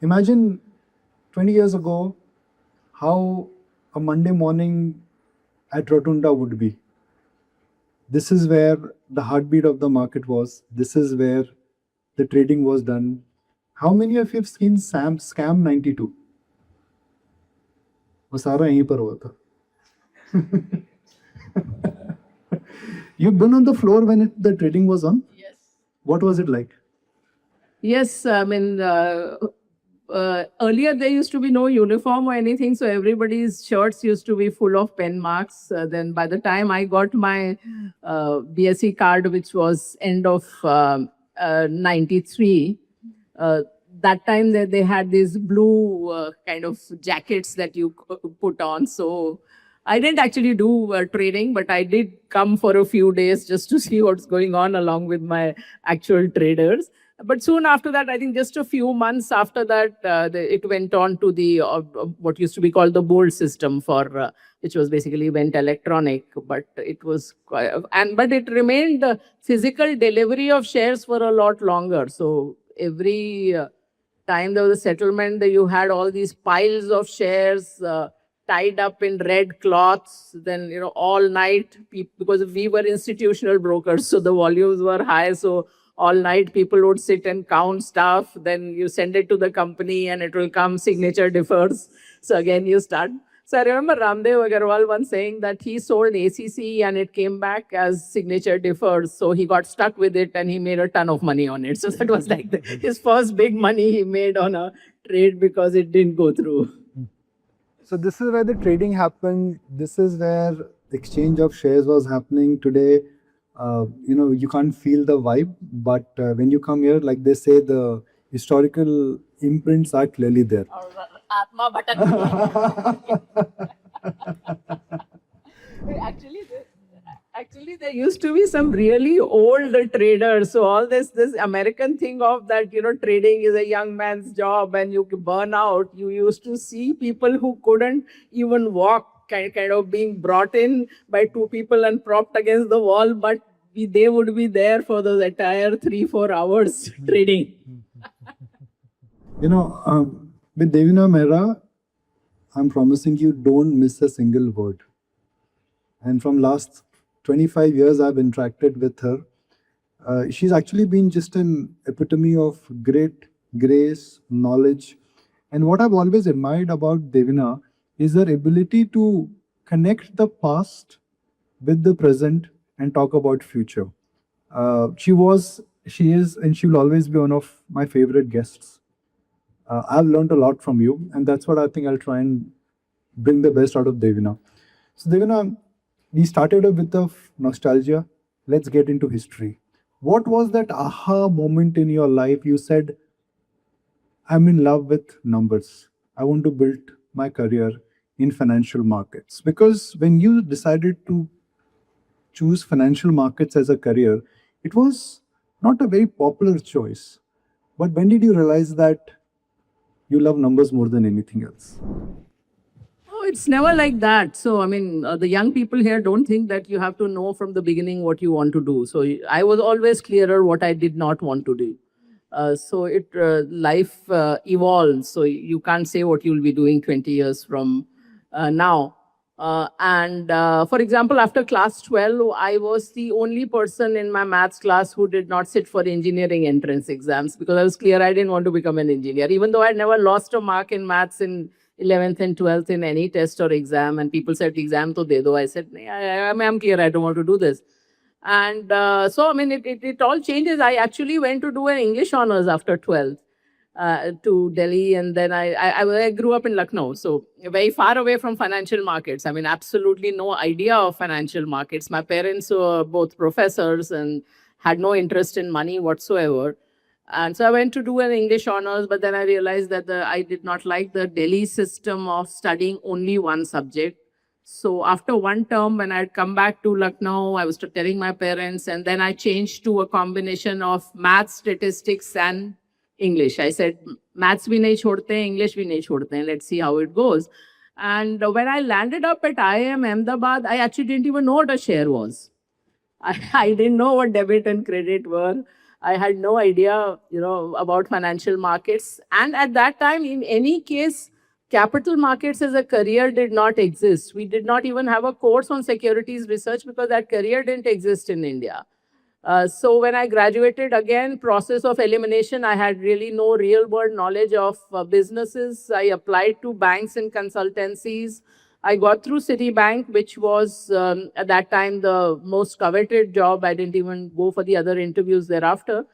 Imagine 20 years ago how a Monday morning at Rotunda would be. This is where the heartbeat of the market was. This is where the trading was done. How many of you have seen Scam 92? वो सारा यहीं पर हुआ था. You've been on the floor when the trading was on? Yes. What was it like? Yes, I mean, earlier there used to be no uniform or anything, so everybody's shirts used to be full of pen marks. Then by the time I got my BSc card, which was end of 93, that time they had these blue kind of jackets that you put on. So I didn't actually do trading, but I did come for a few days just to see what's going on along with my actual traders. But soon after that, I think just a few months after that, it went on to the what used to be called the bold system for which was basically went electronic. But it was but it remained physical delivery of shares for a lot longer. So every time there was a settlement, you had all these piles of shares tied up in red cloths. Then all night because we were institutional brokers, so the volumes were high. So all night people would sit and count stuff. Then you send it to the company and it will come, signature differs. So again you start. So I remember Ramdev Agarwal once saying that he sold ACC and it came back as signature differs. So he got stuck with it and he made a ton of money on it. So that was like his first big money he made on a trade because it didn't go through. So this is where the trading happened. This is where the exchange of shares was happening. Today, you can't feel the vibe, but when you come here, like they say, the historical imprints are clearly there. Atma bhatak. Actually, there used to be some really old traders. So all this American thing of that, trading is a young man's job and you burn out. You used to see people who couldn't even walk kind of being brought in by two people and propped against the wall, but they would be there for those entire 3-4 hours trading. With Devina Mehra, I'm promising you don't miss a single word. And from last 25 years, I've interacted with her. She's actually been just an epitome of great grace, knowledge. And what I've always admired about Devina is her ability to connect the past with the present and talk about future. She is, and she will always be one of my favorite guests. I've learned a lot from you, and that's what I think I'll try and bring the best out of Devina. So Devina, we started a bit of nostalgia. Let's get into history. What was that aha moment in your life? You said, I'm in love with numbers. I want to build my career in financial markets. Because when you decided to choose financial markets as a career, it was not a very popular choice. But when did you realize that you love numbers more than anything else? Oh, it's never like that. So, I mean, the young people here don't think that you have to know from the beginning what you want to do. So, I was always clearer what I did not want to do. Life evolves. So, you can't say what you'll be doing 20 years from now. For example, after class 12, I was the only person in my maths class who did not sit for engineering entrance exams because I was clear I didn't want to become an engineer, even though I never lost a mark in maths in 11th and 12th in any test or exam. And people said, exam to de do. I said, I'm clear, I don't want to do this. And so, I mean, it all changes. I actually went to do an English honors after 12th. To Delhi, and then I grew up in Lucknow, so very far away from financial markets. I mean, absolutely no idea of financial markets. My parents were both professors and had no interest in money whatsoever. And so I went to do an English honors, but then I realized that I did not like the Delhi system of studying only one subject. So after one term, when I'd come back to Lucknow, I was telling my parents, and then I changed to a combination of math, statistics, and English. I said, maths bhi nahi chhodte hain, English bhi nahi chhodte hain. Let's see how it goes. And when I landed up at IIM Ahmedabad, I actually didn't even know what a share was. I didn't know what debit and credit were. I had no idea, about financial markets. And at that time, in any case, capital markets as a career did not exist. We did not even have a course on securities research because that career didn't exist in India. So when I graduated, again, process of elimination, I had really no real world knowledge of businesses. I applied to banks and consultancies. I got through Citibank, which was at that time the most coveted job. I didn't even go for the other interviews thereafter.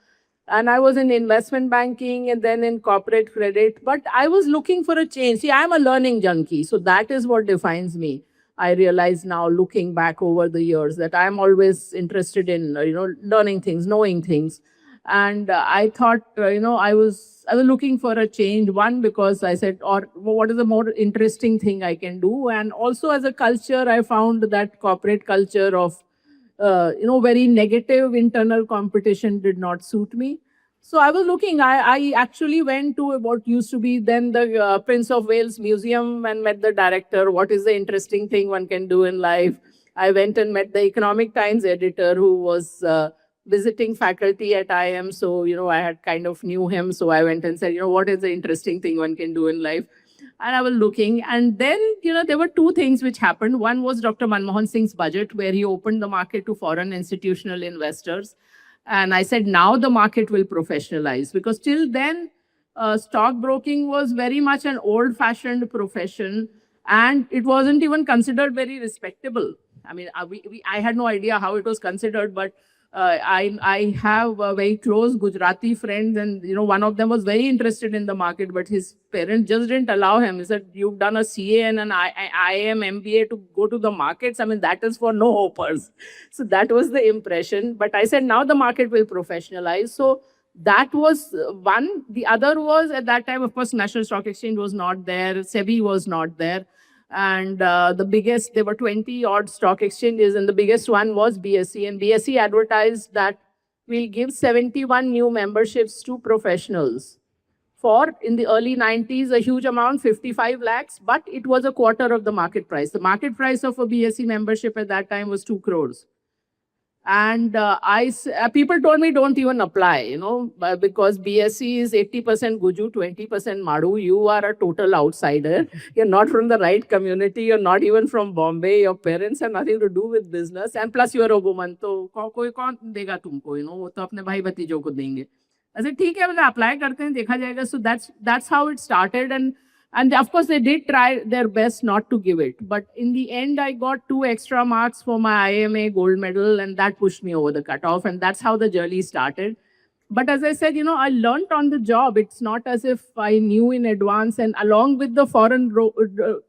And I was in investment banking and then in corporate credit. But I was looking for a change. See, I'm a learning junkie. So that is what defines me. I realize now, looking back over the years, that I'm always interested in, learning things, knowing things. And I thought, I was looking for a change. One, because I said, or what is the more interesting thing I can do? And also as a culture, I found that corporate culture of, very negative internal competition did not suit me. So I was looking, I actually went to what used to be then the Prince of Wales Museum and met the director. What is the interesting thing one can do in life? I went and met the Economic Times editor who was visiting faculty at IIM. So, I had kind of knew him. So I went and said, what is the interesting thing one can do in life? And I was looking. And then, there were two things which happened. One was Dr. Manmohan Singh's budget, where he opened the market to foreign institutional investors. And I said, now the market will professionalize, because till then, stockbroking was very much an old fashioned profession and it wasn't even considered very respectable. I mean, I had no idea how it was considered, but I have very close Gujarati friends, and one of them was very interested in the market, but his parents just didn't allow him. He said, "You've done a CA and an IIM MBA to go to the markets. I mean, that is for no hopers." So that was the impression. But I said, now the market will professionalize. So that was one. The other was, at that time, of course, National Stock Exchange was not there, SEBI was not there. And there were 20 odd stock exchanges, and the biggest one was BSE. And BSE advertised that we'll give 71 new memberships to professionals for, in the early 90s, a huge amount, 55 lakhs, but it was a quarter of the market price. The market price of a BSE membership at that time was 2 crores. And people told me, don't even apply, because BSE is 80% Guju, 20% Madu. You are a total outsider. You're not from the right community. You're not even from Bombay. Your parents have nothing to do with business. And plus you're a woman. So koi kaun dega tumko, wo to apne bhai batijo ko denge. I said, theek hai, apply karte hain, dekha jayega. So that's how it started. And of course, they did try their best not to give it. But in the end, I got 2 extra marks for my IMA gold medal, and that pushed me over the cutoff. And that's how the journey started. But as I said, I learned on the job. It's not as if I knew in advance. And along with the foreign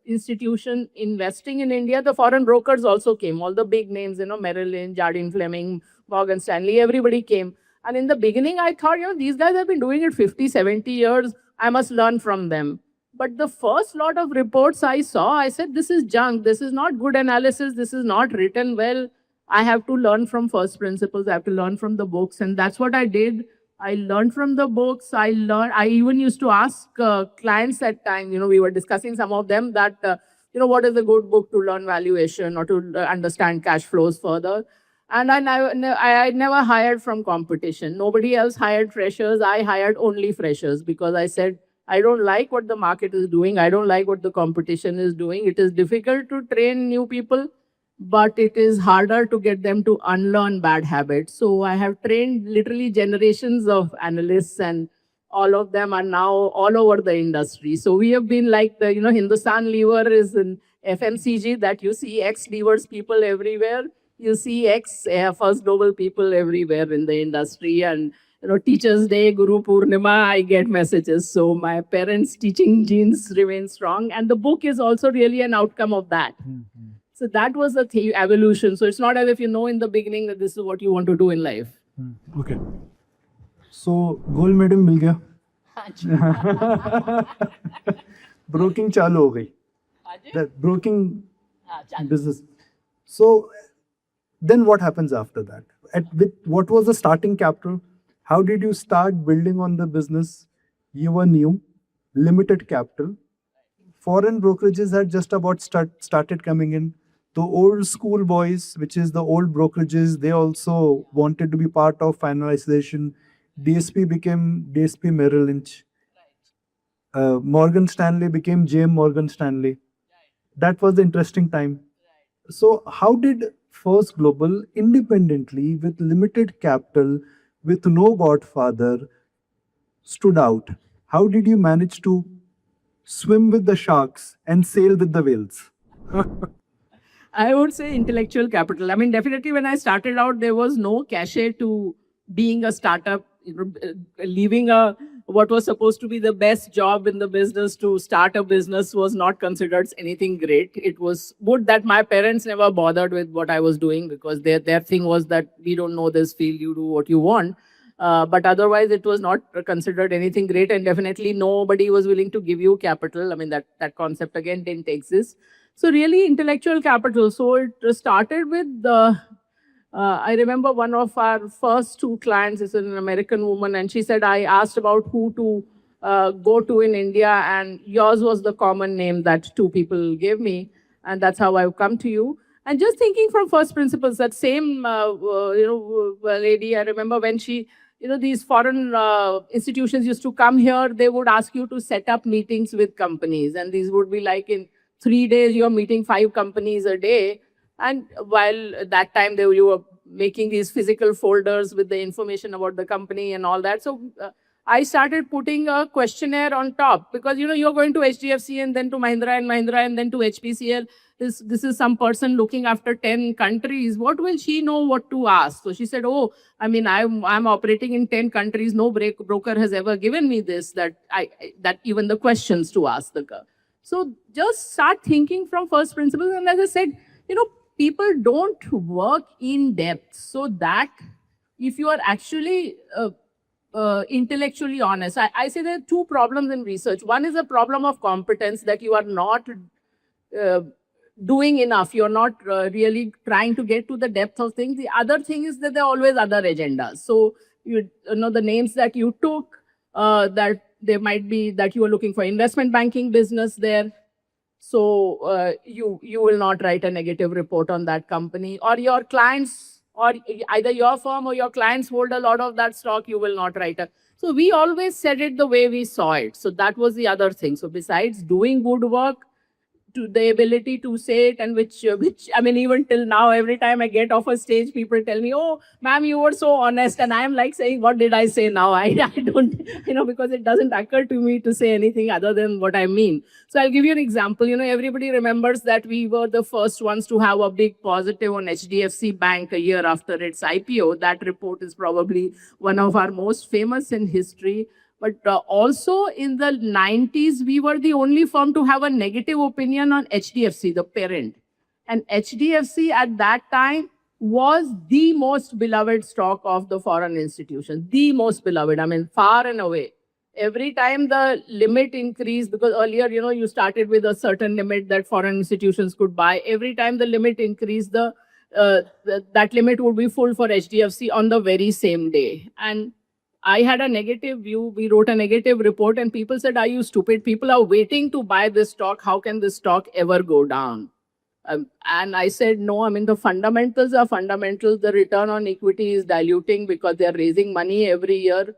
institution investing in India, the foreign brokers also came. All the big names, Merrill Lynch, Jardine Fleming, Morgan Stanley, everybody came. And in the beginning, I thought, these guys have been doing it 50, 70 years. I must learn from them. But the first lot of reports I saw, I said, this is junk. This is not good analysis. This is not written well. I have to learn from first principles. I have to learn from the books. And that's what I did. I learned from the books. I even used to ask clients at time, we were discussing some of them that, what is a good book to learn valuation or to understand cash flows further. And I never hired from competition. Nobody else hired freshers. I hired only freshers, because I said, I don't like what the market is doing. I don't like what the competition is doing. It is difficult to train new people, but it is harder to get them to unlearn bad habits. So I have trained literally generations of analysts, and all of them are now all over the industry. So we have been like the, Hindustan Lever is in FMCG, that you see ex-Levers people everywhere. You see ex-First Global people everywhere in the industry. And Teachers' Day, Guru Purnima, I get messages. So my parents' teaching genes remain strong. And the book is also really an outcome of that. Mm-hmm. So that was the evolution. So it's not as if you know in the beginning that this is what you want to do in life. Okay. So gold medal मिल गया. Broking चालू हो गई. That broking business. So then what happens after that? What was the starting capital? How did you start building on the business? You were new, limited capital. Foreign brokerages had just about started coming in. The old school boys, which is the old brokerages, they also wanted to be part of finalization. DSP became DSP Merrill Lynch. Morgan Stanley became JM Morgan Stanley. That was the interesting time. So, how did First Global independently, with limited capital, with no godfather, stood out? How did you manage to swim with the sharks and sail with the whales? I would say intellectual capital. I mean, definitely when I started out, there was no cachet to being a startup, leaving what was supposed to be the best job in the business to start a business was not considered anything great. It was good that my parents never bothered with what I was doing because their thing was that we don't know this field, you do what you want. But otherwise, it was not considered anything great, and definitely nobody was willing to give you capital. I mean, that concept again didn't exist. So really intellectual capital. So it started with I remember one of our first two clients is an American woman, and she said, I asked about who to go to in India, and yours was the common name that two people gave me, and that's how I've come to you. And just thinking from first principles, that same lady, I remember when she, these foreign institutions used to come here, they would ask you to set up meetings with companies, and these would be like in 3 days, you're meeting 5 companies a day. And while at that time you were making these physical folders with the information about the company and all that. So I started putting a questionnaire on top because, you're going to HDFC and then to Mahindra and Mahindra and then to HPCL. This is some person looking after 10 countries. What will she know what to ask? So she said, oh, I mean, I'm operating in 10 countries. No broker has ever given me this, that even the questions to ask the girl. So just start thinking from first principles. And as I said, people don't work in depth. So that if you are actually intellectually honest, I say there are 2 problems in research. One is a problem of competence, that you are not doing enough. You're not really trying to get to the depth of things. The other thing is that there are always other agendas. So, you know the names that you took, that there might be that you are looking for investment banking business there. So you will not write a negative report on that company, or your clients, or either your firm or your clients hold a lot of that stock, you will not write a. So we always said it the way we saw it. So that was the other thing. So besides doing good work, to the ability to say it, and which I mean, even till now, every time I get off a stage, people tell me, oh, ma'am, you were so honest. And I'm like saying, what did I say now? I don't, because it doesn't occur to me to say anything other than what I mean. So I'll give you an example. Everybody remembers that we were the first ones to have a big positive on HDFC Bank a year after its IPO. That report is probably one of our most famous in history. But also in the 90s, we were the only firm to have a negative opinion on HDFC, the parent. And HDFC at that time was the most beloved stock of the foreign institutions, the most beloved, I mean, far and away. Every time the limit increased, because earlier, you started with a certain limit that foreign institutions could buy. Every time the limit increased, that limit would be full for HDFC on the very same day. And I had a negative view. We wrote a negative report and people said, are you stupid? People are waiting to buy this stock. How can this stock ever go down? And I said, no, I mean, the fundamentals are fundamentals. The return on equity is diluting because they're raising money every year.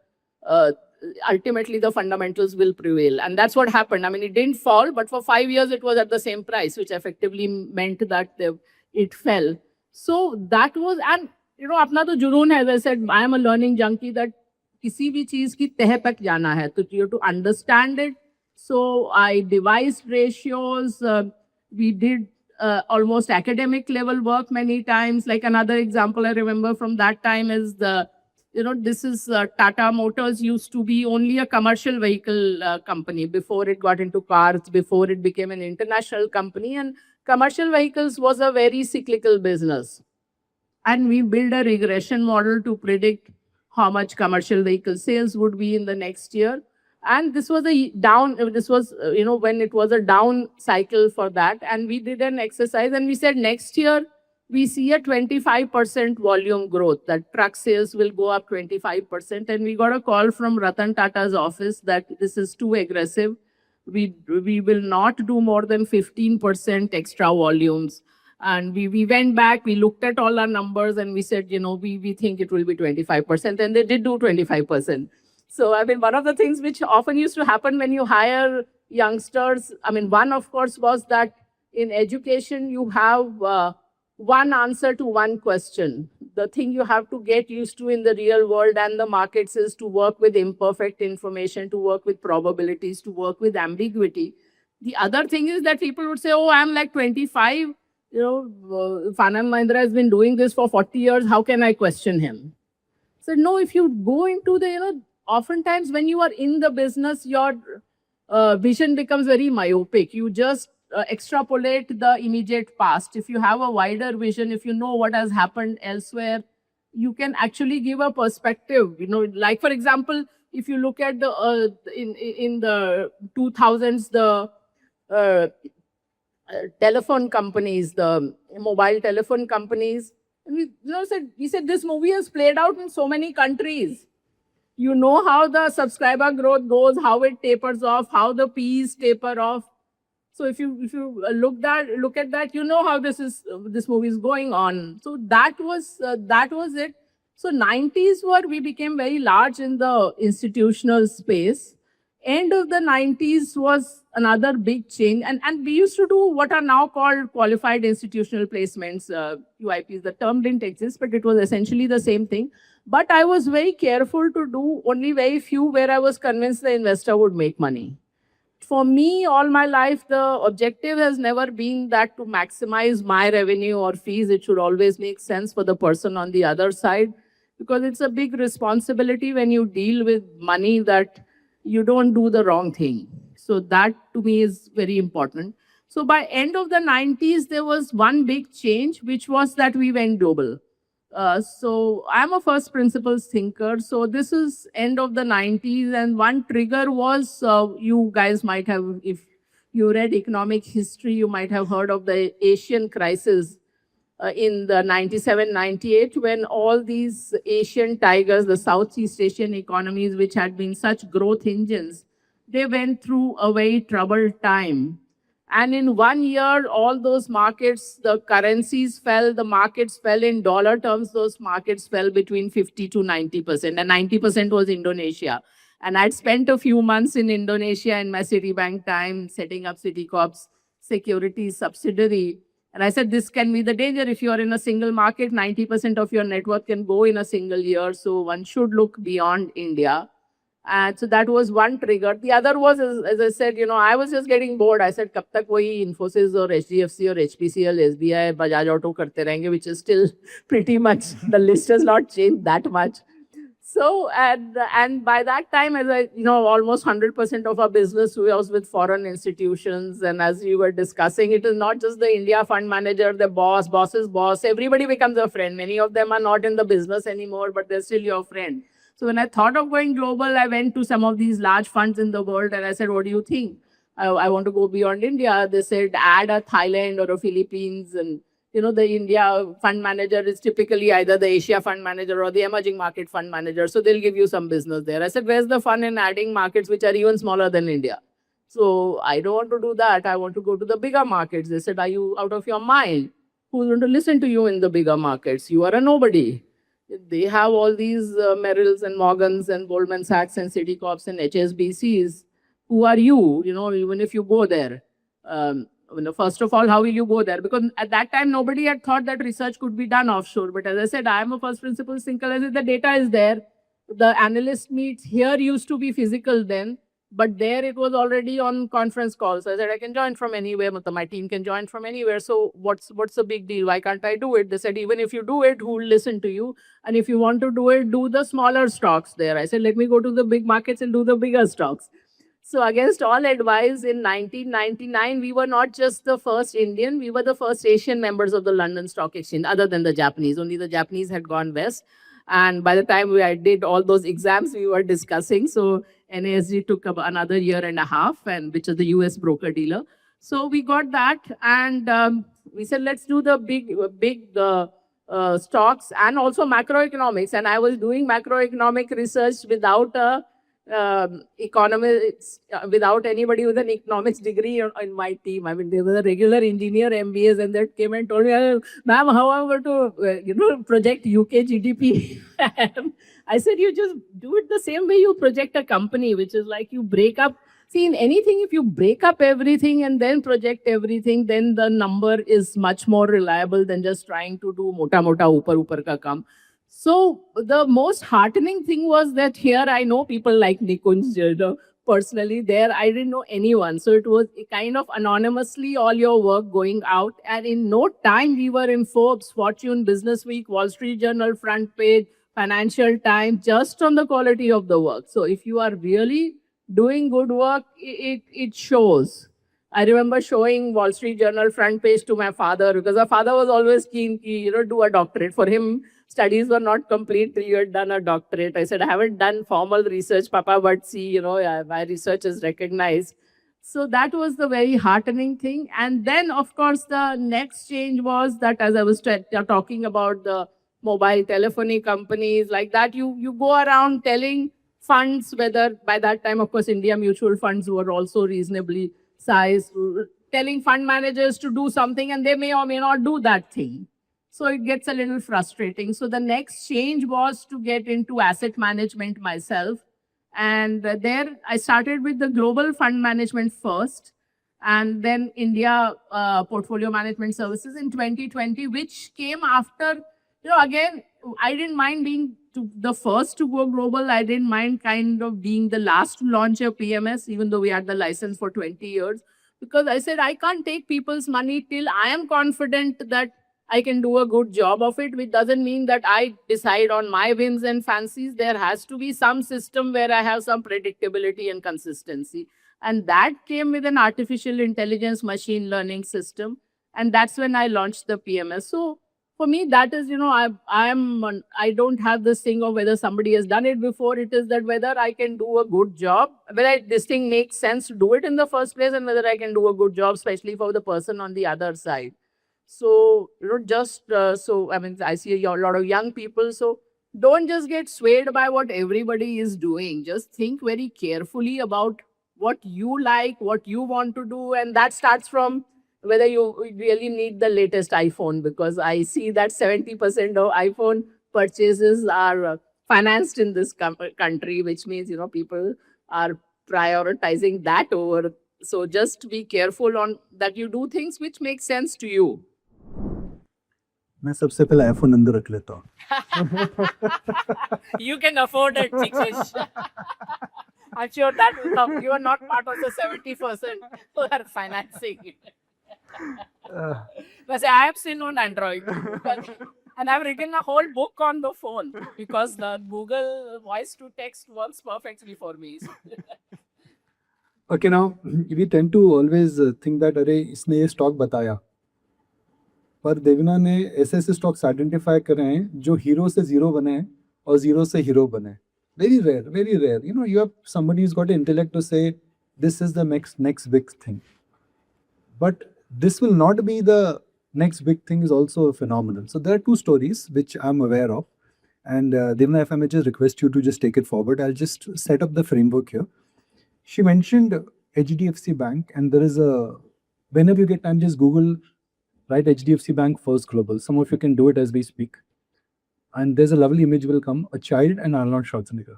Ultimately, the fundamentals will prevail. And that's what happened. I mean, it didn't fall, but for 5 years, it was at the same price, which effectively meant that it fell. So that was, and apna to junoon hai, as I said, I am a learning junkie, that किसी भी चीज की तह तक जाना है तो you have to understand it. So I devised ratios. We did almost academic level work many times. Like another example I remember from that time is this is Tata Motors used to be only a commercial vehicle company before it got into cars, before it became an international company. And commercial vehicles was a very cyclical business. And we built a regression model to predict how much commercial vehicle sales would be in the next year. And this was when it was a down cycle for that. And we did an exercise and we said next year, we see a 25% volume growth, that truck sales will go up 25%. And we got a call from Ratan Tata's office that this is too aggressive. We will not do more than 15% extra volumes. And we went back, we looked at all our numbers and we said, we think it will be 25%. And they did do 25%. So, I mean, one of the things which often used to happen when you hire youngsters, I mean, one, of course, was that in education, you have one answer to one question. The thing you have to get used to in the real world and the markets is to work with imperfect information, to work with probabilities, to work with ambiguity. The other thing is that people would say, oh, I'm like 25. Anand Mahindra has been doing this for 40 years. How can I question him? So no, if you go into the, oftentimes when you are in the business, your vision becomes very myopic. You just extrapolate the immediate past. If you have a wider vision, if you know what has happened elsewhere, you can actually give a perspective. Like for example, if you look at the in the 2000s, the telephone companies, the mobile telephone companies, and we said this movie has played out in so many countries. You know how the subscriber growth goes, how it tapers off, how the Ps taper off. So if you look at that, you know how this movie is going on. So that was it. So 90s we became very large in the institutional space. End of the 90s was another big change. And we used to do what are now called qualified institutional placements, QIPs. The term didn't exist, but it was essentially the same thing. But I was very careful to do only very few where I was convinced the investor would make money. For me, all my life, the objective has never been that to maximize my revenue or fees. It should always make sense for the person on the other side, because it's a big responsibility when you deal with money that you don't do the wrong thing. So that to me is very important. So by end of the 90s, there was one big change, which was that we went global. So I'm a first principles thinker. So this is end of the 90s. And one trigger was, you guys might have, if you read economic history, you might have heard of the Asian crisis in the 97, 98, when all these Asian tigers, the Southeast Asian economies, which had been such growth engines, they went through a very troubled time. And in 1 year, all those markets, the currencies fell, the markets fell in dollar terms, those markets fell between 50 to 90%. And 90% was Indonesia. And I'd spent a few months in Indonesia in my Citibank time, setting up Citicorp's securities subsidiary. And I said, this can be the danger. If you're in a single market, 90% of your net worth can go in a single year. So one should look beyond India. And so that was one trigger. The other was, as I said, I was just getting bored. I said, kab tak wahi Infosys or HDFC or HPCL, SBI, Bajaj Auto karte rahenge, which is still pretty much, the list has not changed that much. So, and by that time, as almost 100% of our business was with foreign institutions. And as you were discussing, it is not just the India fund manager, the boss's boss, everybody becomes a friend. Many of them are not in the business anymore, but they're still your friend. So when I thought of going global, I went to some of these large funds in the world and I said, what do you think? I want to go beyond India. They said, add a Thailand or a Philippines. And, the India fund manager is typically either the Asia fund manager or the emerging market fund manager. So they'll give you some business there. I said, where's the fun in adding markets which are even smaller than India? So I don't want to do that. I want to go to the bigger markets. They said, are you out of your mind? Who's going to listen to you in the bigger markets? You are a nobody. They have all these Merrills and Morgans and Goldman Sachs and Citicorps and HSBCs. Who are you? Even if you go there. First of all, how will you go there? Because at that time, nobody had thought that research could be done offshore. But as I said, I am a first principles thinker. I said, the data is there. The analyst meets here used to be physical then. But there it was already on conference calls. I said, I can join from anywhere. My team can join from anywhere. So what's the big deal? Why can't I do it? They said, even if you do it, who will listen to you? And if you want to do it, do the smaller stocks there. I said, let me go to the big markets and do the bigger stocks. So against all advice, in 1999, we were not just the first Indian, we were the first Asian members of the London Stock Exchange, other than the Japanese. Only the Japanese had gone west. And by the time I did all those exams we were discussing, so NASD took another year and a half, and which is the US broker-dealer. So we got that, and we said, let's do the big stocks and also macroeconomics. And I was doing macroeconomic research without a economics without anybody with an economics degree in my team. I mean, there was a regular engineer MBAs, and that came and told me, "Ma'am, how am I going to project UK GDP?" And I said, "You just do it the same way you project a company, which is like you break up." See, in anything, if you break up everything and then project everything, then the number is much more reliable than just trying to do mota mota upar ka kam. So the most heartening thing was that here I know people like Nikunj, personally. There I didn't know anyone. So it was kind of anonymously all your work going out. And in no time we were in Forbes, Fortune, Business Week, Wall Street Journal, front page, Financial Times, just on the quality of the work. So if you are really doing good work, it shows. I remember showing Wall Street Journal front page to my father because my father was always keen, do a doctorate. For him, studies were not complete till you had done a doctorate. I said, I haven't done formal research, Papa, but see, my research is recognized. So that was the very heartening thing. And then, of course, the next change was that as I was talking about the mobile telephony companies like that, you go around telling funds, whether by that time, of course, India mutual funds were also reasonably sized, telling fund managers to do something and they may or may not do that thing. So it gets a little frustrating. So the next change was to get into asset management myself. And there I started with the global fund management first, and then India portfolio management services in 2020, which came after, again, I didn't mind being the first to go global. I didn't mind kind of being the last to launch a PMS, even though we had the license for 20 years. Because I said, I can't take people's money till I am confident that I can do a good job of it, which doesn't mean that I decide on my whims and fancies. There has to be some system where I have some predictability and consistency. And that came with an artificial intelligence machine learning system. And that's when I launched the PMS. So for me, that is, I don't have this thing of whether somebody has done it before. It is that whether I can do a good job, whether this thing makes sense to do it in the first place, and whether I can do a good job, especially for the person on the other side. So, I see a lot of young people. So don't just get swayed by what everybody is doing. Just think very carefully about what you like, what you want to do. And that starts from whether you really need the latest iPhone, because I see that 70% of iPhone purchases are financed in this country, which means, people are prioritizing that over. So just be careful on that you do things which make sense to you. मैं सबसे पहले iPhone अंदर रख लेता हूँ. You can afford it, Jignesh. I'm sure that will come. You are not part of the 70% who are financing it. But I have seen on Android. And I've written a whole book on the phone because the Google voice to text works perfectly for me. Okay, now we tend to always think that अरे इसने ये stock बताया, पर देविना ने ऐसे ऐसे stocks identify करे हैं जो हीरो से जीरो बने हैं और जीरो से हीरो बने. Very rare. You have somebody who's got an intellect to say this is the next big thing. But this will not be the next big thing is also phenomenal. So there are two stories which I'm aware of. And Devna, if I may just request you to just take it forward, I'll just set up the framework here. She mentioned HDFC Bank, and there is whenever you get time, just Google, write HDFC Bank First Global. Some of you can do it as we speak. And there's a lovely image will come, a child and Arnold Schwarzenegger.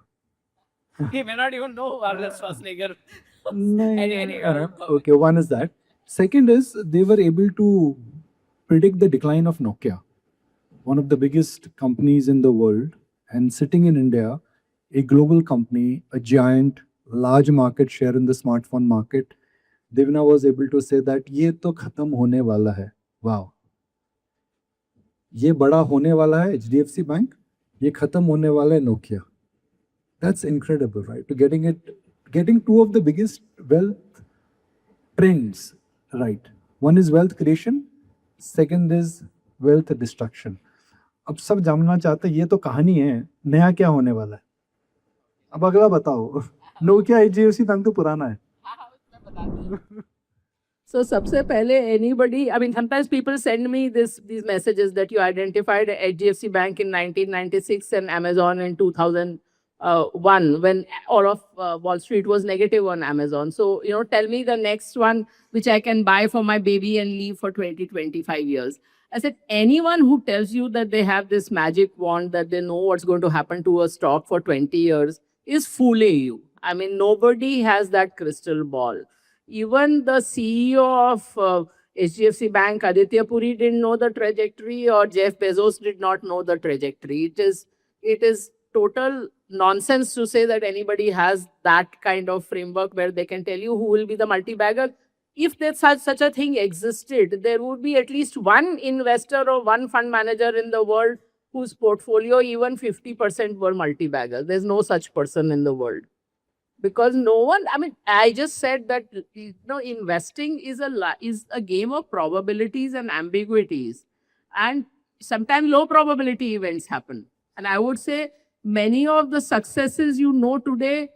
He may not even know Arnold Schwarzenegger. Okay, one is that. Second is they were able to predict the decline of Nokia, one of the biggest companies in the world, and sitting in India, a global company, a giant, large market share in the smartphone market. Devna was able to say that ये तो खत्म होने वाला है. Wow. ये बड़ा होने वाला है HDFC Bank, ये खत्म होने वाला है Nokia. That's incredible, right? To getting two of the biggest wealth trends, right? One is wealth creation, second is wealth destruction. अब सब जानना चाहते हैं ये तो कहानी है, नया क्या होने वाला है? अब अगला बताओ. Nokia HDFC Bank तो पुराना है. So सबसे पहले anybody, I mean, sometimes people send me these messages that you identified HDFC Bank in 1996 and Amazon in 2000 one when all of Wall Street was negative on Amazon. So, tell me the next one which I can buy for my baby and leave for 20, 25 years. I said, anyone who tells you that they have this magic wand, that they know what's going to happen to a stock for 20 years is fooling you. I mean, nobody has that crystal ball. Even the CEO of HDFC Bank, Aditya Puri, didn't know the trajectory, or Jeff Bezos did not know the trajectory. It is total nonsense to say that anybody has that kind of framework where they can tell you who will be the multi-bagger. If there's such a thing existed, there would be at least one investor or one fund manager in the world whose portfolio even 50% were multi-baggers. There's no such person in the world. Because no one, I mean, I just said that investing is a game of probabilities and ambiguities, and sometimes low probability events happen. And I would say many of the successes today,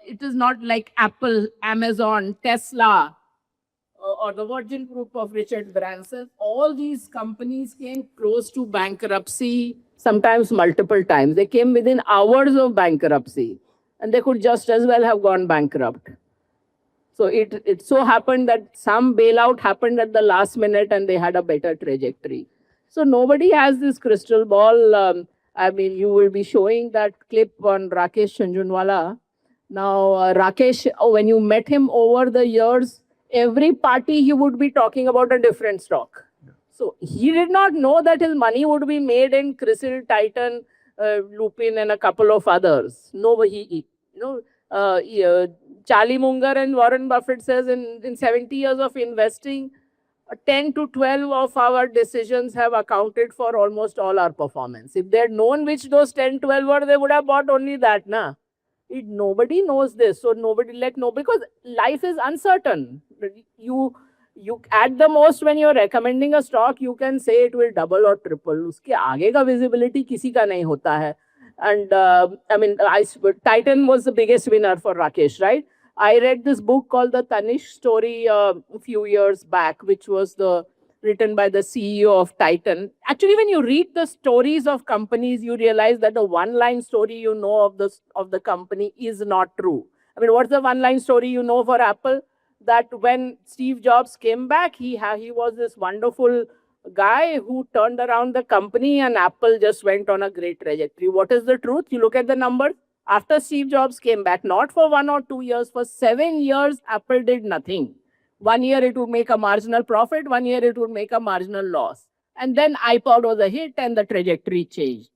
it is not like Apple, Amazon, Tesla, or the Virgin Group of Richard Branson. All these companies came close to bankruptcy, sometimes multiple times. They came within hours of bankruptcy, and they could just as well have gone bankrupt. So it so happened that some bailout happened at the last minute and they had a better trajectory. So nobody has this crystal ball. I mean, you will be showing that clip on Rakesh Jhunjhunwala. Now, Rakesh, when you met him over the years, every party he would be talking about a different stock. So he did not know that his money would be made in CRISIL, Titan, Lupin, and a couple of others. Charlie Munger and Warren Buffett says in 70 years of investing, 10 to 12 of our decisions have accounted for almost all our performance. If they had known which those 10, 12 were, they would have bought only that. Nobody knows this. So because life is uncertain. You at the most, when you're recommending a stock, you can say it will double or triple. Uske aage ka visibility kisi ka nahi hota hai. And I mean, Titan was the biggest winner for Rakesh, right? I read this book called The Tanishq Story a few years back, which was written by the CEO of Titan. Actually, when you read the stories of companies, you realize that the one-line story of the company is not true. I mean, what's the one-line story for Apple? That when Steve Jobs came back, he was this wonderful guy who turned around the company, and Apple just went on a great trajectory. What is the truth? You look at the numbers. After Steve Jobs came back, not for 1 or 2 years, for 7 years, Apple did nothing. 1 year it would make a marginal profit, 1 year it would make a marginal loss. And then iPod was a hit and the trajectory changed.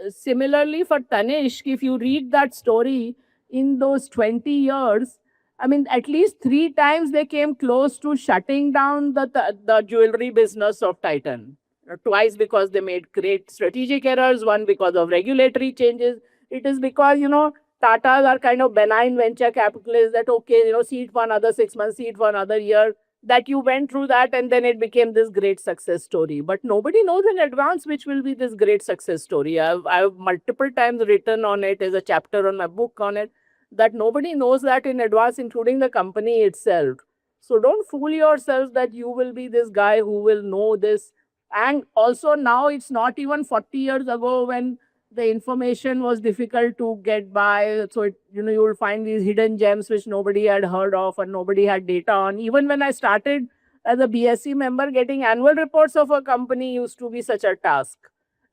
Similarly, for Tanishq, if you read that story, in those 20 years, I mean, at least 3 times they came close to shutting down the jewelry business of Titan. Twice because they made great strategic errors, one because of regulatory changes. It is because, Tatas are kind of benign venture capitalists that, okay, seed for another 6 months, seed for another year, that you went through that and then it became this great success story. But nobody knows in advance which will be this great success story. I've multiple times written on it as a chapter on my book on it, that nobody knows that in advance, including the company itself. So don't fool yourself that you will be this guy who will know this. And also now it's not even 40 years ago when the information was difficult to get by. So, you will find these hidden gems which nobody had heard of and nobody had data on. Even when I started as a BSc member, getting annual reports of a company used to be such a task.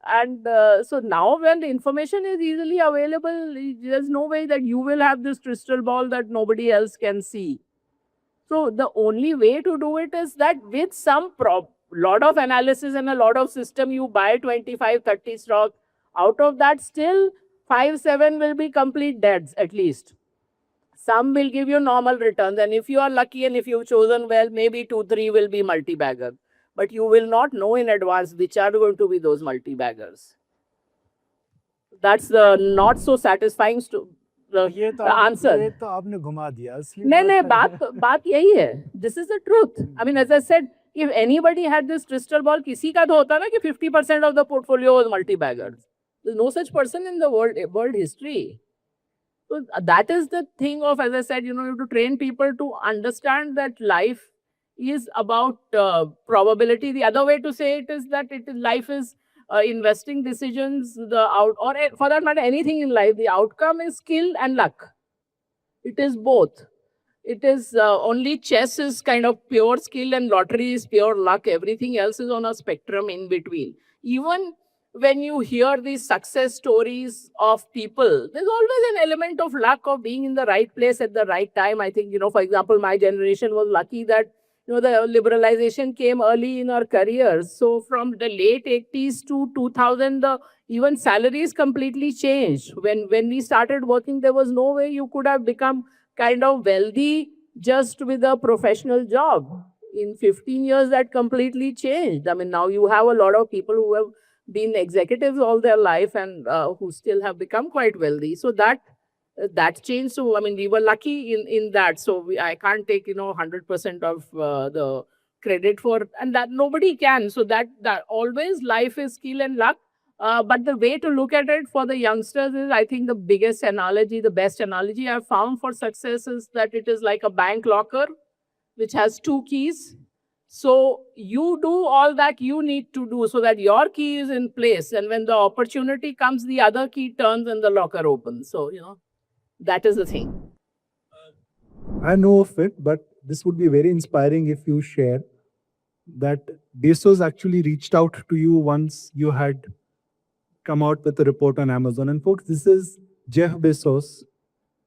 And so now when the information is easily available, there's no way that you will have this crystal ball that nobody else can see. So the only way to do it is that with some lot of analysis and a lot of system, you buy 25, 30 stock. Out of that, still 5, 7 will be complete deads at least. Some will give you normal returns. And if you are lucky and if you've chosen well, maybe 2, 3 will be multi-bagger. But you will not know in advance which are going to be those multi-baggers. That's the not so satisfying answer. ये तो आपने घुमा दिया असली नहीं बात यही है. This is the truth. I mean, as I said, if anybody had this crystal ball, किसी का तो होता ना कि 50% of the portfolio was multi-baggers. There's no such person in the world history. So that is the thing of, as I said, you have to train people to understand that life is about probability. The other way to say it is that life is investing decisions, for that matter, anything in life, the outcome is skill and luck. It is both. It is only chess is kind of pure skill and lottery is pure luck. Everything else is on a spectrum in between. Even when you hear these success stories of people, there's always an element of luck of being in the right place at the right time. I think, for example, my generation was lucky that, the liberalization came early in our careers. So from the late 80s to 2000, even salaries completely changed. When we started working, there was no way you could have become kind of wealthy just with a professional job. In 15 years, that completely changed. I mean, now you have a lot of people who have been executives all their life and who still have become quite wealthy. So that changed. So I mean, we were lucky in that. So I can't take 100% of the credit for, and that nobody can. So that always life is skill and luck. But the way to look at it for the youngsters is, I think, the best analogy I've found for success is that it is like a bank locker, which has two keys. So you do all that you need to do so that your key is in place. And when the opportunity comes, the other key turns and the locker opens. So, that is the thing. I know of it, but this would be very inspiring if you share that Bezos actually reached out to you once you had come out with a report on Amazon. And folks, this is Jeff Bezos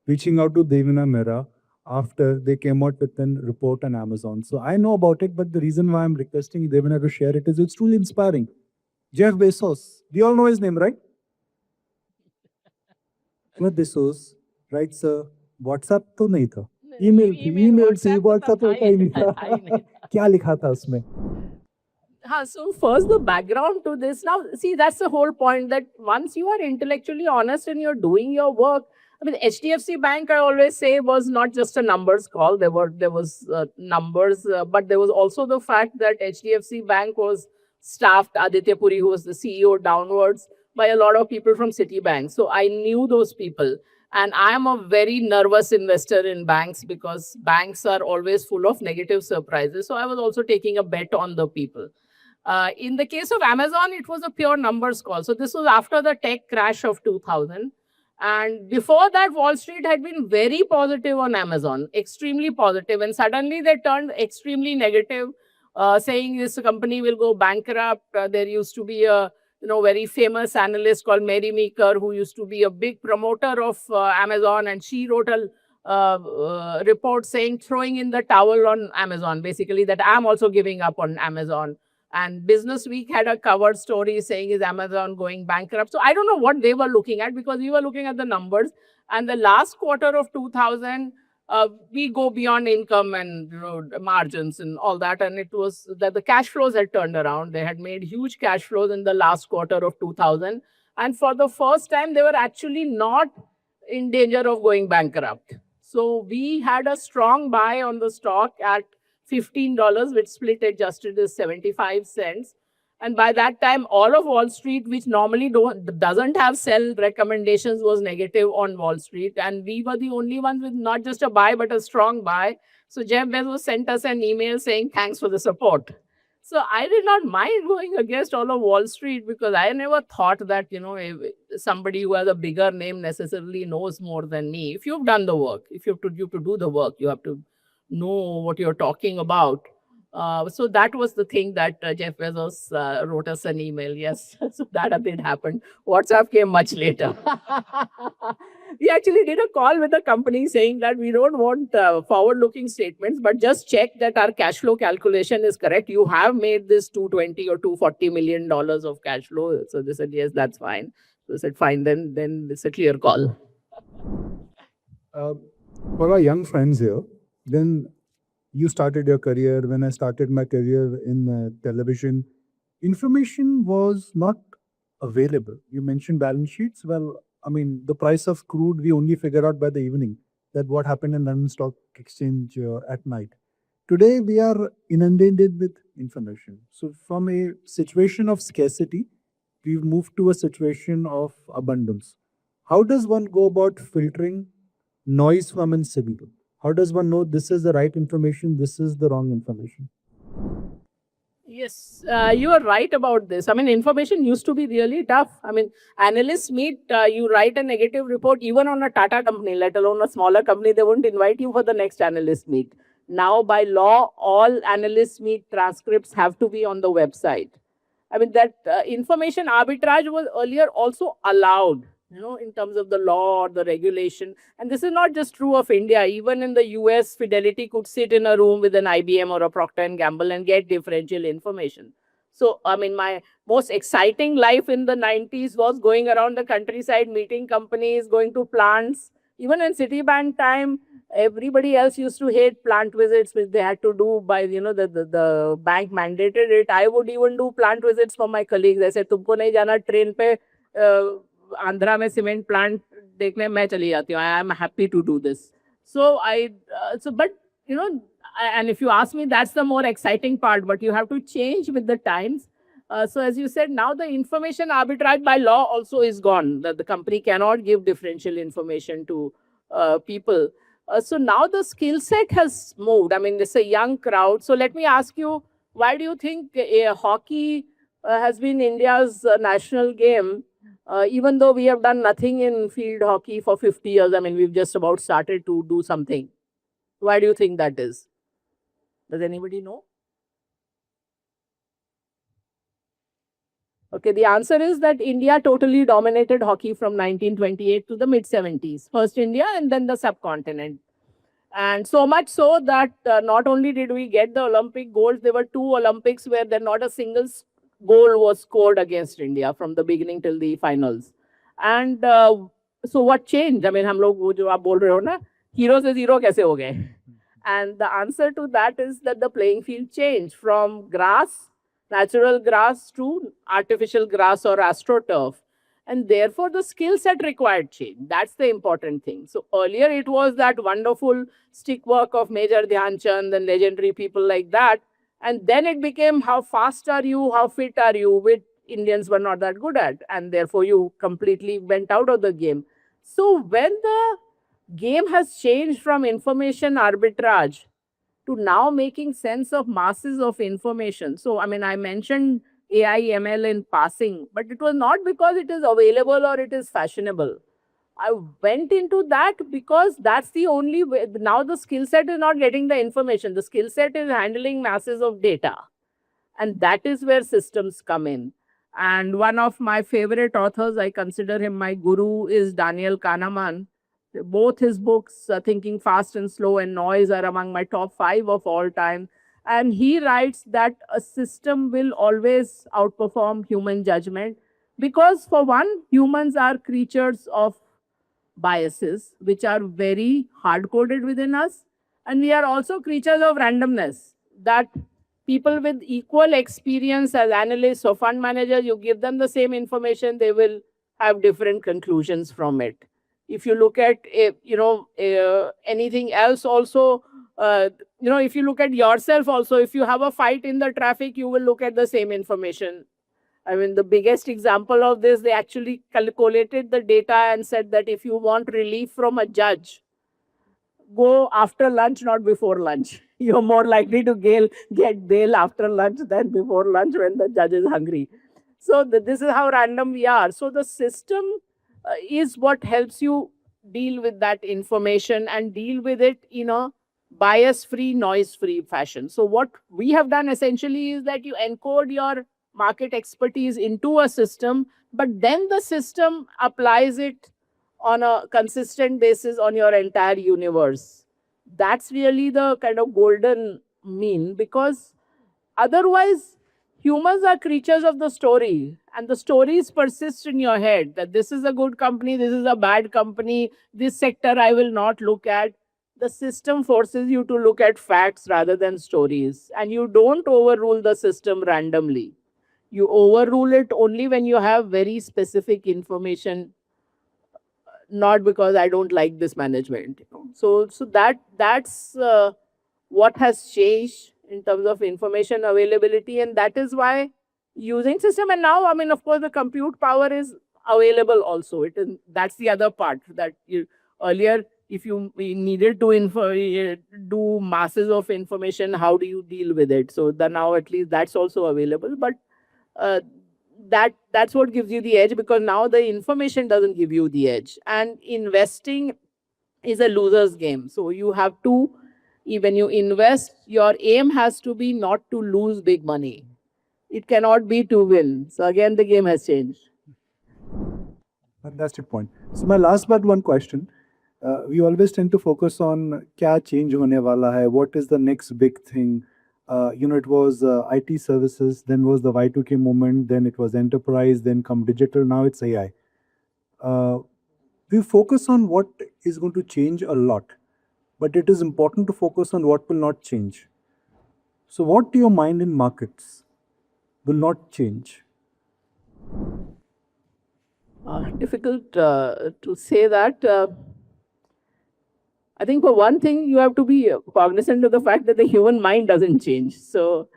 reaching out to Devina Mehra after they came out with a report on Amazon. So I know about it, but the reason why I'm requesting Devina to share it is it's truly inspiring. Jeff Bezos, we all know his name, right? Jeff Bezos writes a WhatsApp तो नहीं था, email से WhatsApp होता ही नहीं था. क्या लिखा था उसमें? So first, the background to this. Now, see, that's the whole point, that once you are intellectually honest and you're doing your work, I mean, HDFC Bank, I always say, was not just a numbers call. There was numbers, but there was also the fact that HDFC Bank was staffed, Aditya Puri, who was the CEO, downwards, by a lot of people from Citibank. So I knew those people. And I am a very nervous investor in banks because banks are always full of negative surprises. So I was also taking a bet on the people. In the case of Amazon, it was a pure numbers call. So this was after the tech crash of 2000. And before that, Wall Street had been very positive on Amazon, extremely positive. And suddenly they turned extremely negative, saying this company will go bankrupt. There used to be a very famous analyst called Mary Meeker, who used to be a big promoter of Amazon. And she wrote a report saying, throwing in the towel on Amazon, basically that I'm also giving up on Amazon. And Business Week had a cover story saying, is Amazon going bankrupt? So I don't know what they were looking at, because we were looking at the numbers. And the last quarter of 2000, we go beyond income and margins and all that. And it was that the cash flows had turned around. They had made huge cash flows in the last quarter of 2000. And for the first time, they were actually not in danger of going bankrupt. So we had a strong buy on the stock at $15, which split adjusted is 75 cents. And by that time, all of Wall Street, which normally doesn't have sell recommendations, was negative on Wall Street. And we were the only ones with not just a buy, but a strong buy. So Jeff Bezos sent us an email saying, thanks for the support. So I did not mind going against all of Wall Street, because I never thought that, somebody who has a bigger name necessarily knows more than me. If you've done the work, if you have to do the work, you have to know what you're talking about. So that was the thing that Jeff Bezos wrote us an email. Yes, so that did happen. WhatsApp came much later. We actually did a call with the company saying that we don't want forward-looking statements, but just check that our cash flow calculation is correct. You have made this $220 or $240 million of cash flow. So they said, yes, that's fine. So they said, fine, then it's a clear call. For our young friends here, then you started your career. When I started my career in television, information was not available. You mentioned balance sheets. Well, I mean, the price of crude, we only figure out by the evening that what happened in London Stock Exchange at night. Today, we are inundated with information. So from a situation of scarcity, we've moved to a situation of abundance. How does one go about filtering noise from a signal? How does one know this is the right information, this is the wrong information? Yes, you are right about this. I mean, information used to be really tough. I mean, analysts meet, you write a negative report, even on a Tata company, let alone a smaller company, they won't invite you for the next analyst meet. Now, by law, all analyst meet transcripts have to be on the website. I mean, that information arbitrage was earlier also allowed, in terms of the law or the regulation. And this is not just true of India. Even in the US, Fidelity could sit in a room with an IBM or a Procter and Gamble and get differential information. So, I mean, my most exciting life in the 90s was going around the countryside, meeting companies, going to plants. Even in Citibank time, everybody else used to hate plant visits, which they had to do by, the bank mandated it. I would even do plant visits for my colleagues. I said, तुमको नहीं जाना train पे आंध्रा में cement plant देखने, मैं चली जाती हूँ. I am happy to do this. So but and if you ask me, that's the more exciting part. But you have to change with the times. So as you said, now the information arbitrage by law also is gone. That the company cannot give differential information to people. So now the skill set has moved. I mean, it's a young crowd. So let me ask you, why do you think hockey has been India's national game, even though we have done nothing in field hockey for 50 years? I mean, we've just about started to do something. Why do you think that is? Does anybody know? Okay, the answer is that India totally dominated hockey from 1928 to the mid 70s. First India and then the subcontinent. And so much so that not only did we get the Olympic golds, there were 2 Olympics where there not a single goal was scored against India from the beginning till the finals. And so what changed? I mean, हम लोग वो जो आप बोल रहे हो ना, hero से zero कैसे हो गए? And the answer to that is that the playing field changed from grass, natural grass, to artificial grass or astroturf. And therefore, the skill set required change. That's the important thing. So earlier, it was that wonderful stick work of Major Dhyan Chand and legendary people like that. And then it became how fast are you, how fit are you, which Indians were not that good at. And therefore, you completely went out of the game. So when the game has changed from information arbitrage to now making sense of masses of information. So, I mean, I mentioned AI, ML in passing, but it was not because it is available or it is fashionable. I went into that because that's the only way. Now the skill set is not getting the information. The skill set is handling masses of data. And that is where systems come in. And one of my favorite authors, I consider him my guru, is Daniel Kahneman. Both his books, Thinking Fast and Slow and Noise, are among my top 5 of all time. And he writes that a system will always outperform human judgment because, for one, humans are creatures of biases, which are very hard coded within us. And we are also creatures of randomness, that people with equal experience as analysts or fund managers, you give them the same information, they will have different conclusions from it. If you look at anything else also, if you look at yourself also, if you have a fight in the traffic, you will look at the same information. I mean, the biggest example of this, they actually calculated the data and said that if you want relief from a judge, go after lunch, not before lunch. You're more likely to get bail after lunch than before lunch when the judge is hungry. So this is how random we are. So the system is what helps you deal with that information and deal with it in a bias-free, noise-free fashion. So what we have done essentially is that you encode your market expertise into a system, but then the system applies it on a consistent basis on your entire universe. That's really the kind of golden mean, because otherwise humans are creatures of the story, and the stories persist in your head that this is a good company, this is a bad company, this sector I will not look at. The system forces you to look at facts rather than stories, and you don't overrule the system randomly. You overrule it only when you have very specific information, not because I don't like this management. So that's what has changed in terms of information availability, and that is why using system. And now, I mean, of course, the compute power is available also. That's the other part, that you earlier if you needed to do masses of information, how do you deal with it? So now at least that's also available. But uh, that's what gives you the edge, because now the information doesn't give you the edge. And investing is a loser's game. So you have to, when you invest, your aim has to be not to lose big money. It cannot be to win. So again, the game has changed. Fantastic point. So my last but one question. We always tend to focus on क्या change होने वाला है, what is the next big thing. It was IT services, then was the Y2K movement, then it was enterprise, then come digital, now it's AI. We focus on what is going to change a lot, but it is important to focus on what will not change. So what to your mind in markets will not change? Difficult to say that. I think for one thing, you have to be cognizant of the fact that the human mind doesn't change. So,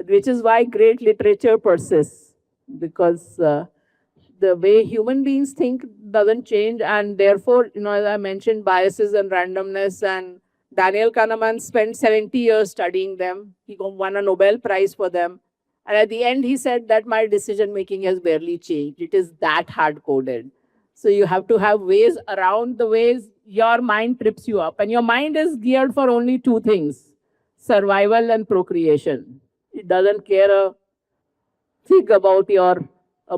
which is why great literature persists, because the way human beings think doesn't change, and therefore, as I mentioned, biases and randomness. And Daniel Kahneman spent 70 years studying them. He won a Nobel Prize for them. And at the end, he said that my decision making has barely changed. It is that hard coded. So you have to have ways around the ways your mind trips you up. And your mind is geared for only two things: survival and procreation. It doesn't care a fig about your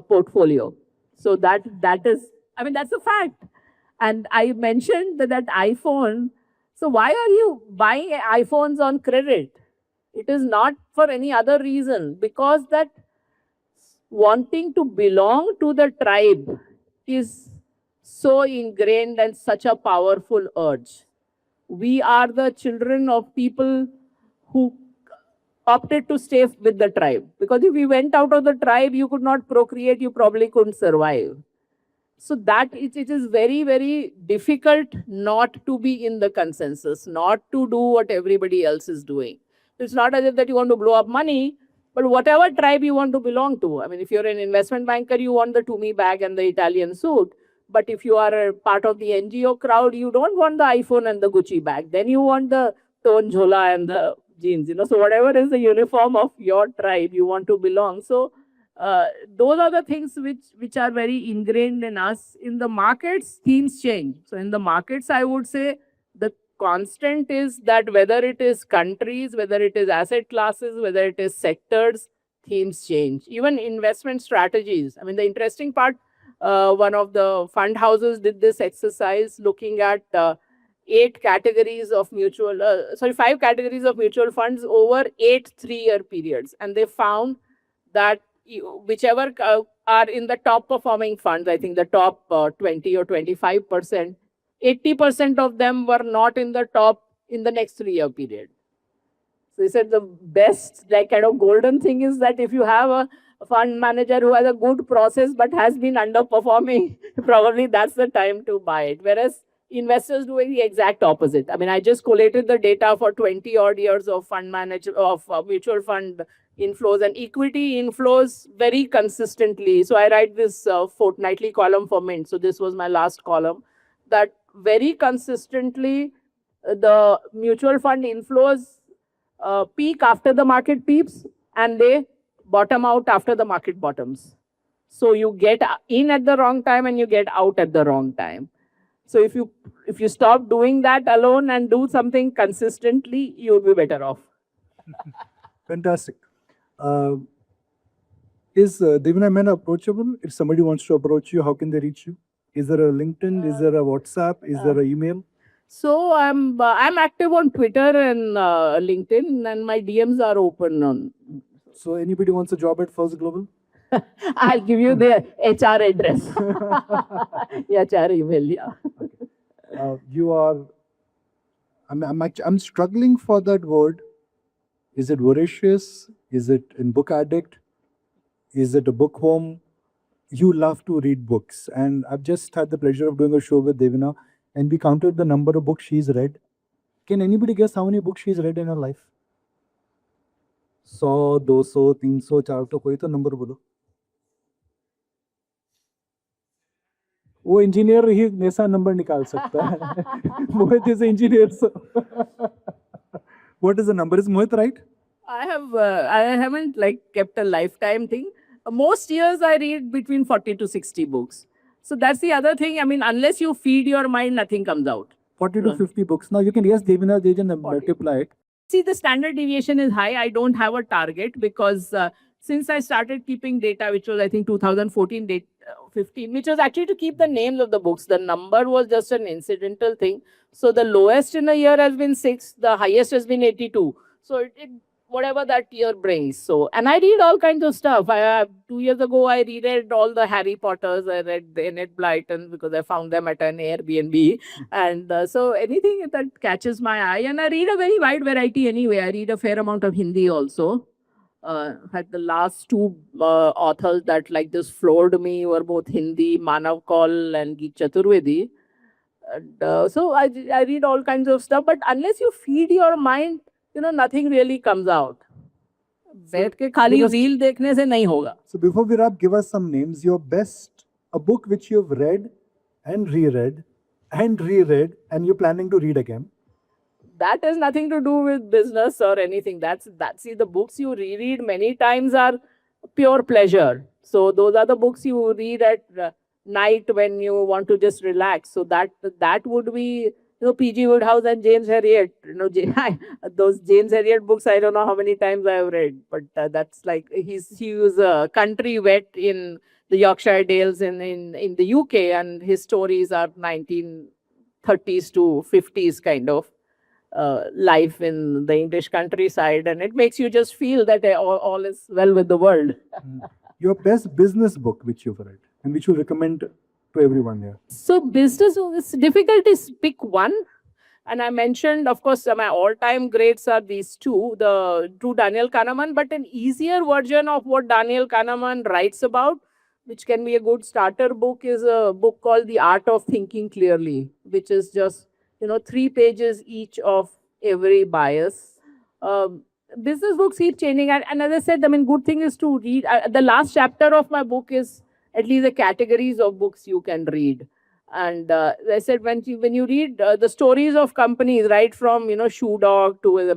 portfolio. So that is, that's a fact. And I mentioned that iPhone. So why are you buying iPhones on credit? It is not for any other reason, because that wanting to belong to the tribe is so ingrained and such a powerful urge. We are the children of people who opted to stay with the tribe, because if you went out of the tribe, you could not procreate, you probably couldn't survive. So that it is very, very difficult not to be in the consensus, not to do what everybody else is doing. It's not as if that you want to blow up money, but whatever tribe you want to belong to. If you're an investment banker, you want the Tumi bag and the Italian suit. But if you are a part of the NGO crowd, you don't want the iPhone and the Gucci bag. Then you want the Ton Jhola and the jeans. So whatever is the uniform of your tribe, you want to belong. So those are the things which are very ingrained in us. In the markets, themes change. So in the markets, I would say the constant is that whether it is countries, whether it is asset classes, whether it is sectors, themes change. Even investment strategies. The interesting part, one of the fund houses did this exercise looking at 5 categories of mutual funds over 8 3-year periods. And they found that whichever are in the top performing funds, I think the top 20 or 25%, 80% of them were not in the top in the next 3-year period. So he said the best, kind of golden thing is that if you have a fund manager who has a good process but has been underperforming, probably that's the time to buy it. Whereas investors doing the exact opposite. I just collated the data for 20 odd years of mutual fund inflows and equity inflows very consistently. So I write this fortnightly column for Mint. So this was my last column, that very consistently the mutual fund inflows peak after the market peaks, and they bottom out after the market bottoms. So you get in at the wrong time and you get out at the wrong time. So if you stop doing that alone and do something consistently, you'll be better off. Fantastic. Is Devina Mehra approachable? If somebody wants to approach you, how can they reach you? Is there a LinkedIn? Is there a WhatsApp? Is there an email? So I'm active on Twitter and LinkedIn, and my DMs are open on. So anybody wants a job at First Global? I'll give you the HR address. HR email, yeah. You are. I'm struggling for that word. Is it voracious? Is it in book addict? Is it a bookworm? You love to read books, and I've just had the pleasure of doing a show with Devina, and we counted the number of books she's read. Can anybody guess how many books she's read in her life? 100, 200, 300, 400, कोई तो number बोलो. वो engineer ही ऐसा number निकाल सकता है. Mohit is an engineer, so. What is the number? Is Mohit right? I haven't like kept a lifetime thing. Most years I read between 40 to 60 books. So that's the other thing. I mean, unless you feed your mind, nothing comes out. 40 to 50 books. Now you can, yes, Devinath, they can 40. multiply it. See, the standard deviation is high. I don't have a target because since I started keeping data, which was I think 2014, 15, which was actually to keep the names of the books. The number was just an incidental thing. So the lowest in a year has been 6. The highest has been 82. So whatever that year brings. So, and I read all kinds of stuff. 2 years ago, I reread all the Harry Potters. I read the Enid Blyton because I found them at an Airbnb. And so anything that catches my eye, and I read a very wide variety anyway. I read a fair amount of Hindi also. Had the last two authors that like just floored me were both Hindi, Manav Kaul and Geet Chaturvedi. And so I read all kinds of stuff. But unless you feed your mind, nothing really comes out. बैठ के खाली reel देखने से नहीं होगा. So before we wrap, give us some names. Your best, a book which you've read and reread and you're planning to read again. That has nothing to do with business or anything. See, the books you reread many times are pure pleasure. So those are the books you read at night when you want to just relax. So that would be, P.G. Woodhouse and James Herriot. Those James Herriot books, I don't know how many times I've read, but that's like he was a country vet in the Yorkshire Dales in the UK, and his stories are 1930s to 50s kind of life in the English countryside, and it makes you just feel that all is well with the world. Your best business book which you've read and which you recommend to everyone here. So business, it's difficult to pick one. And I mentioned, of course, my all-time greats are these two, the two Daniel Kahneman, but an easier version of what Daniel Kahneman writes about, which can be a good starter book, is a book called The Art of Thinking Clearly, which is just 3 pages each of every bias. Business books keep changing. And as I said, good thing is to read. The last chapter of my book is at least the categories of books you can read. And I said, when you read the stories of companies, right from, Shoe Dog to the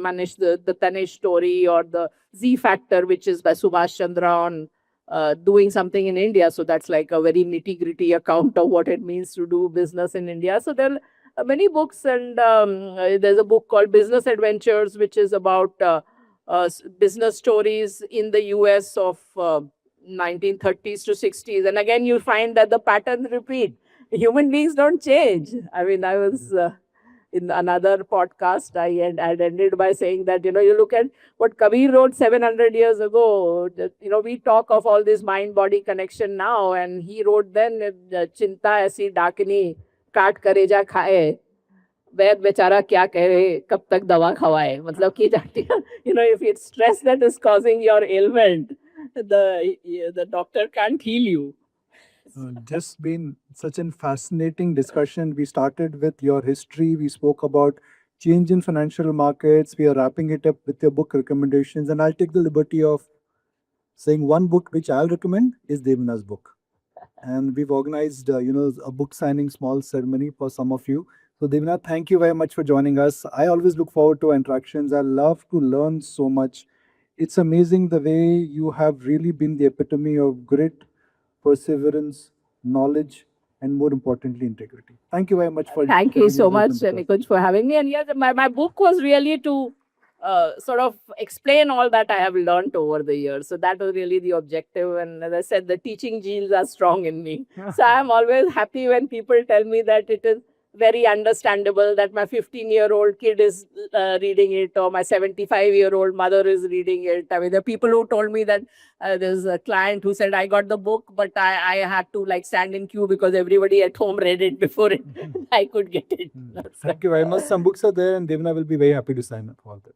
Tanishq story, or the Z Factor, which is by Subhash Chandra on doing something in India. So that's like a very nitty-gritty account of what it means to do business in India. So there are many books, and there's a book called Business Adventures, which is about business stories in the US of 1930s to 60s. And again, you find that the patterns repeat. Human beings don't change. I was in another podcast, I had ended by saying that, you look at what Kabir wrote 700 years ago. We talk of all this mind-body connection now, and he wrote then, Chinta aisi डाकनी काट करेजा खाए, वैद बेचारा क्या करे, कब तक दवा खवाए. मतलब कि if it's stress that is causing your ailment, the doctor can't heal you. Just been such a fascinating discussion. We started with your history. We spoke about change in financial markets. We are wrapping it up with your book recommendations. And I'll take the liberty of saying one book which I'll recommend is Devinath's book. And we've organized, a book signing small ceremony for some of you. So Devinath, thank you very much for joining us. I always look forward to interactions. I love to learn so much. It's amazing the way you have really been the epitome of grit, perseverance, knowledge, and more importantly, integrity. Thank you very much for Thank you so much, Nikunj, for having me. And yes, my book was really to sort of explain all that I have learned over the years. So that was really the objective. And as I said, the teaching genes are strong in me. So I'm always happy when people tell me that it is very understandable, that my 15-year-old kid is reading it, or my 75-year-old mother is reading it. I mean, there are people who told me that there's a client who said, I got the book, but I had to stand in queue because everybody at home read it before I could get it. Thank you very much. Some books are there, and Devina will be very happy to sign up for that.